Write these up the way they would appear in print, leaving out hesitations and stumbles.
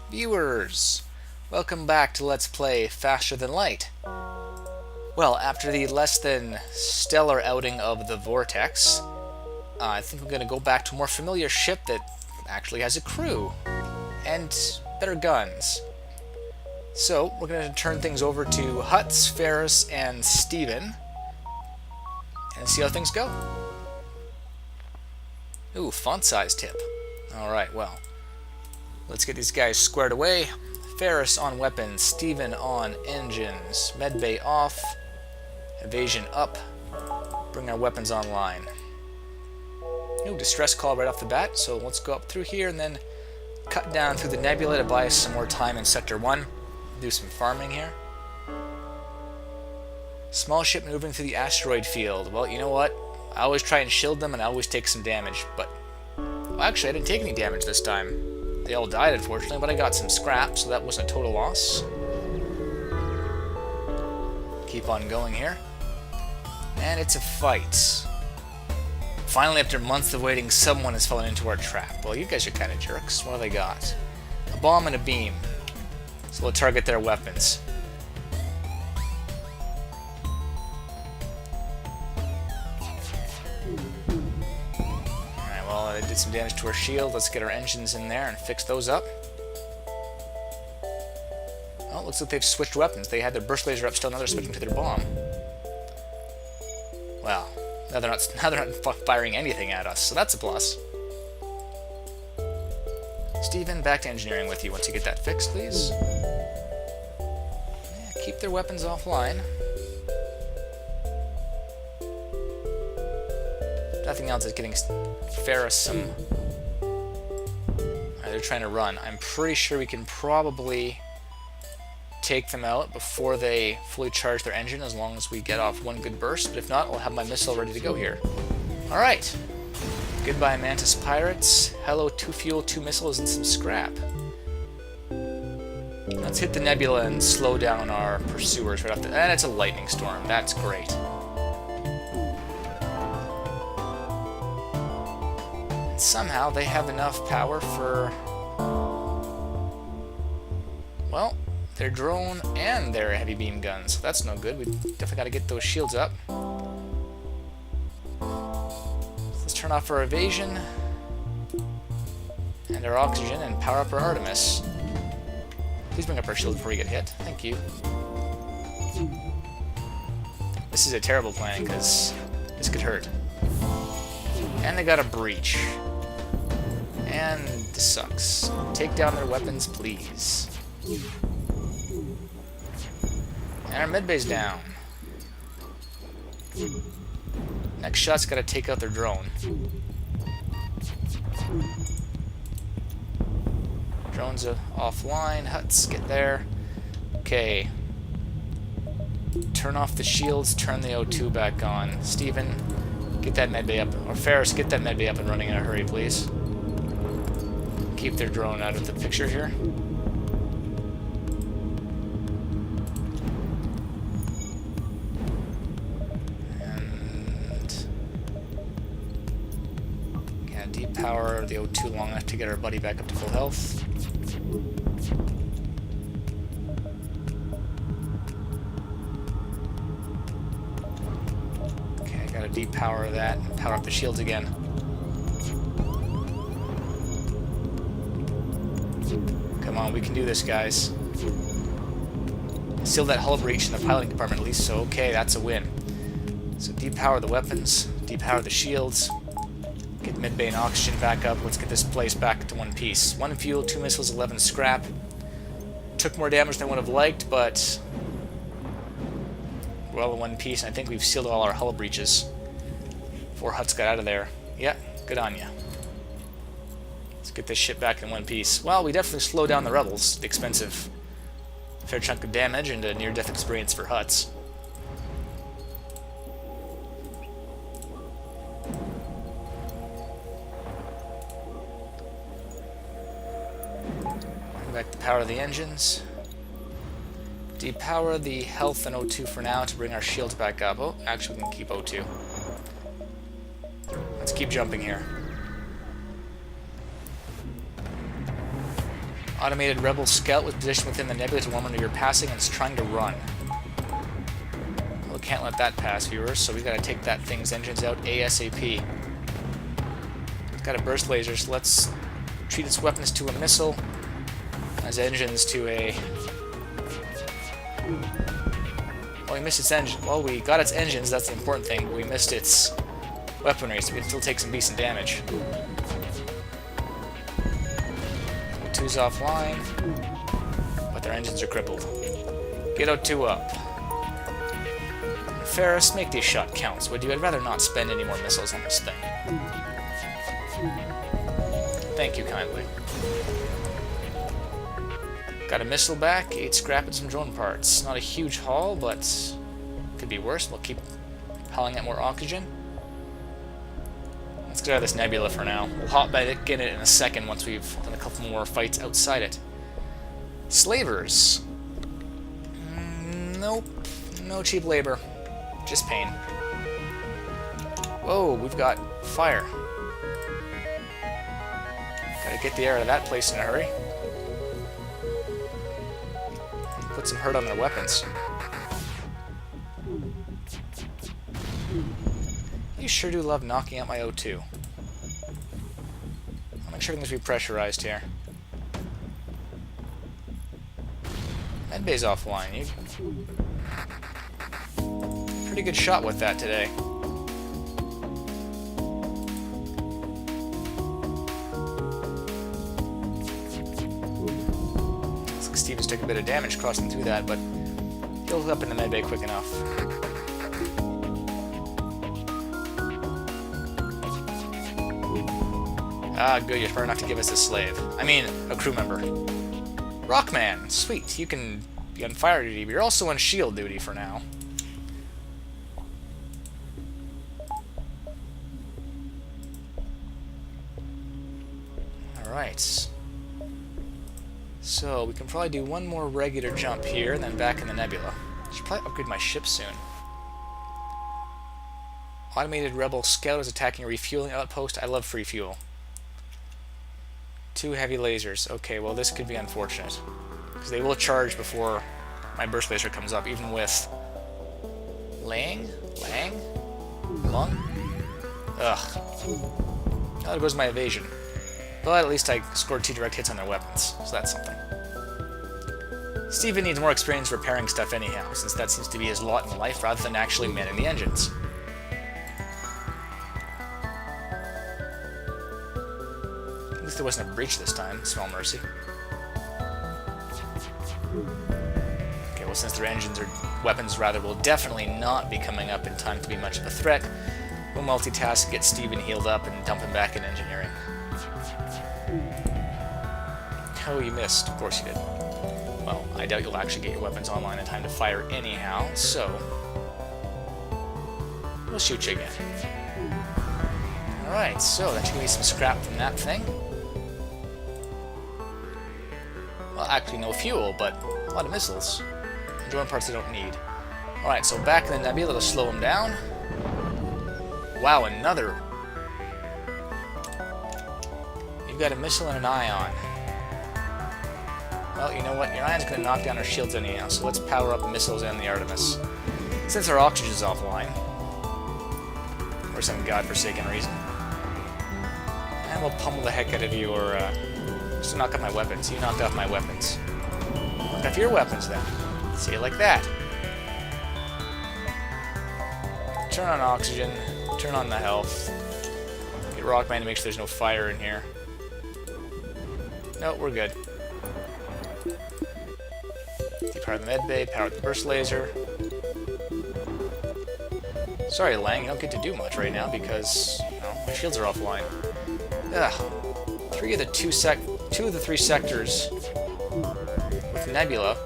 Viewers, welcome back to Let's Play Faster Than Light. Well, after the less than stellar outing of the Vortex, I think I'm going to go back to a more familiar ship that actually has a crew and better guns. So, we're going to turn things over to Hutz, Ferris, and Steven and see how things go. Ooh, font size tip. Alright, well, let's get these guys squared away. Ferris on weapons, Steven on engines, medbay off, evasion up, bring our weapons online. Ooh, distress call right off the bat, so let's go up through here and then cut down through the nebula to buy us some more time in Sector 1. Do some farming here. Small ship maneuvering through the asteroid field. Well, you know what? I always try and shield them and I always take some damage, but... Well, actually, I didn't take any damage this time. They all died, unfortunately, but I got some scrap, so that wasn't a total loss. Keep on going here. And it's a fight. Finally, after months of waiting, someone has fallen into our trap. Well, you guys are kind of jerks. What have they got? A bomb and a beam. So we'll target their weapons. Alright, well, it did some damage to our shield. Let's get our engines in there and fix those up. Oh, looks like they've switched weapons. They had their burst laser up still, now they're switching to their bomb. Well, now they're not firing anything at us, so that's a plus. Steven, back to engineering with you once you get that fixed, please. Yeah, keep their weapons offline. Nothing else is getting Ferris some... they're trying to run. I'm pretty sure we can probably take them out before they fully charge their engine, as long as we get off one good burst, but if not, I'll have my missile ready to go here. Alright. Goodbye, Mantis Pirates. Hello, 2 fuel, 2 missiles, and some scrap. Let's hit the nebula and slow down our pursuers right off the... And it's a lightning storm. That's great. And somehow they have enough power for... Well, their drone and their heavy beam guns. So that's no good. We definitely got to get those shields up. Turn off our evasion and our oxygen and power up our Artemis. Please bring up our shield before we get hit. Thank you. This is a terrible plan because this could hurt. And they got a breach. And this sucks. Take down their weapons, please. And our medbay's down. Next shot's gotta take out their drone. Drone's offline. Huts, get there. Okay. Turn off the shields, turn the O2 back on. Steven, get that medbay up. Or Ferris, get that medbay up and running in a hurry, please. Keep their drone out of the picture here. Power the O2 long enough to get our buddy back up to full health. Okay, I gotta depower that and power up the shields again. Come on, we can do this, guys. Seal that hull breach in the piloting compartment at least, so okay, that's a win. So depower the weapons, depower the shields. Get medbay and oxygen back up. Let's get this place back to one piece. 1 fuel, 2 missiles, 11 scrap. Took more damage than I would have liked, but we're all in one piece, and I think we've sealed all our hull breaches. 4 Huts got out of there. Yeah, good on ya. Let's get this ship back in one piece. Well, we definitely slowed down the rebels at the expense of a fair chunk of damage and a near-death experience for Huts. Back to power the engines. Depower the health and O2 for now to bring our shields back up. Oh, actually we can keep O2. Let's keep jumping here. Automated rebel scout was positioned within the nebula to warm under your passing and is trying to run. We can't let that pass, viewers, so we gotta take that thing's engines out ASAP. It's got a burst laser, so let's treat its weapons to a missile, as engines to a... Well, we missed its engine. Well, we got its engines, that's the important thing, but we missed its weaponry, so we can still take some decent damage. O2's offline, but their engines are crippled. Get O2 up. Ferris, make these shot counts, would you? I'd rather not spend any more missiles on this thing. Thank you kindly. Got a missile back, 8 scrap and some drone parts. Not a huge haul, but could be worse. We'll keep hauling out more oxygen. Let's get out of this nebula for now. We'll hop back in it in a second once we've done a couple more fights outside it. Slavers. Nope. No cheap labor. Just pain. Whoa, we've got fire. Gotta get the air out of that place in a hurry. Put some hurt on their weapons. You sure do love knocking out my O2. I'll make sure things be pressurized here. Medbay's offline. You pretty good shot with that today. Looks like Stevens took a bit of damage crossing through that, but he'll up in the medbay quick enough. Ah, good, you're smart enough to give us a slave. I mean, a crew member. Rockman, sweet, you can be on fire duty, but you're also on shield duty for now. Alright. So, we can probably do one more regular jump here, and then back in the nebula. Should probably upgrade my ship soon. Automated rebel scout is attacking a refueling outpost. I love free fuel. 2 heavy lasers. Okay, well this could be unfortunate. Because they will charge before my burst laser comes up, even with... Lang? Lung? Ugh. Now there goes my evasion. But at least I scored 2 direct hits on their weapons, so that's something. Steven needs more experience repairing stuff anyhow, since that seems to be his lot in life rather than actually manning the engines. At least there wasn't a breach this time, small mercy. Okay, well since their engines or weapons rather will definitely not be coming up in time to be much of a threat, we'll multitask, get Steven healed up, and dump him back in engineering. Oh, you missed. Of course you did. Well, I doubt you'll actually get your weapons online in time to fire anyhow, so... we'll shoot you again. Alright, so that should give me some scrap from that thing. Well, actually no fuel, but a lot of missiles. Drone parts I don't need. Alright, so back in the nebula to slow him down. Wow, another... You've got a missile and an ion. Well, you know what? Your ion's going to knock down our shields anyhow, so let's power up the missiles and the Artemis. Since our oxygen's offline. For some godforsaken reason. And we'll pummel the heck out of you, or just to knock off my weapons. You knocked off my weapons. Knock off your weapons, then. See it like that. Turn on oxygen. Turn on the health. Get Rockman to make sure there's no fire in here. No, we're good. Depower the medbay, power the burst laser. Sorry, Lang, you don't get to do much right now because, you know, my shields are offline. Ugh. 2 of the 3 sectors with Nebula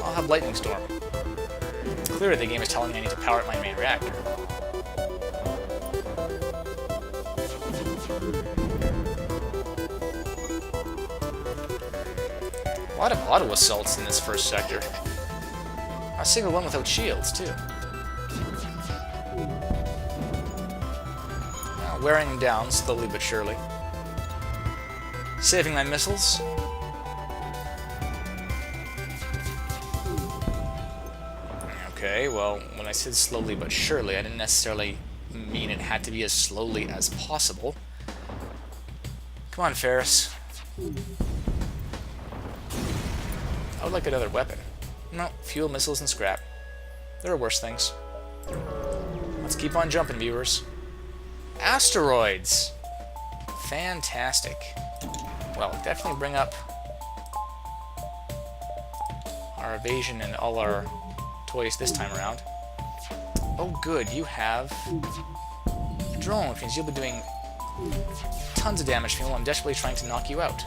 I'll have Lightning Storm. Clearly the game is telling me I need to power up my main reactor. A lot of auto assaults in this first sector. A single one without shields, too. Wearing them down, slowly but surely. Saving my missiles. Okay, well, when I said slowly but surely, I didn't necessarily mean it had to be as slowly as possible. Come on, Ferris. I would like another weapon. No, fuel, missiles, and scrap. There are worse things. Let's keep on jumping, viewers. Asteroids! Fantastic. Well, definitely bring up our evasion and all our toys this time around. Oh good, you have a drone, which means you'll be doing tons of damage to me while I'm desperately trying to knock you out.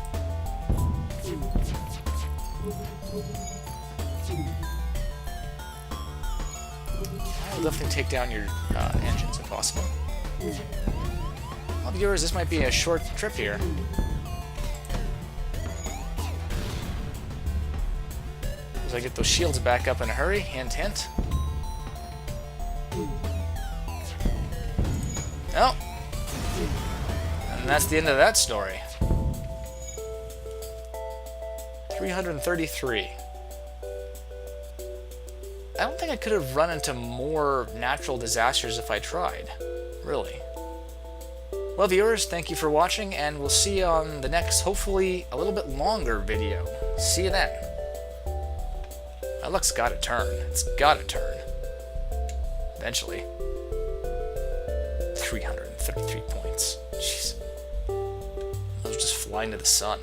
I'll definitely take down your engines if possible. Well, viewers, this might be a short trip here. As I get those shields back up in a hurry, hint, hint. Oh! And that's the end of that story. 333. I don't think I could have run into more natural disasters if I tried. Really. Well, viewers, thank you for watching, and we'll see you on the next, hopefully, a little bit longer video. See you then. That luck's gotta turn. It's gotta turn. Eventually. 333 points. Jeez. Those just fly into the sun.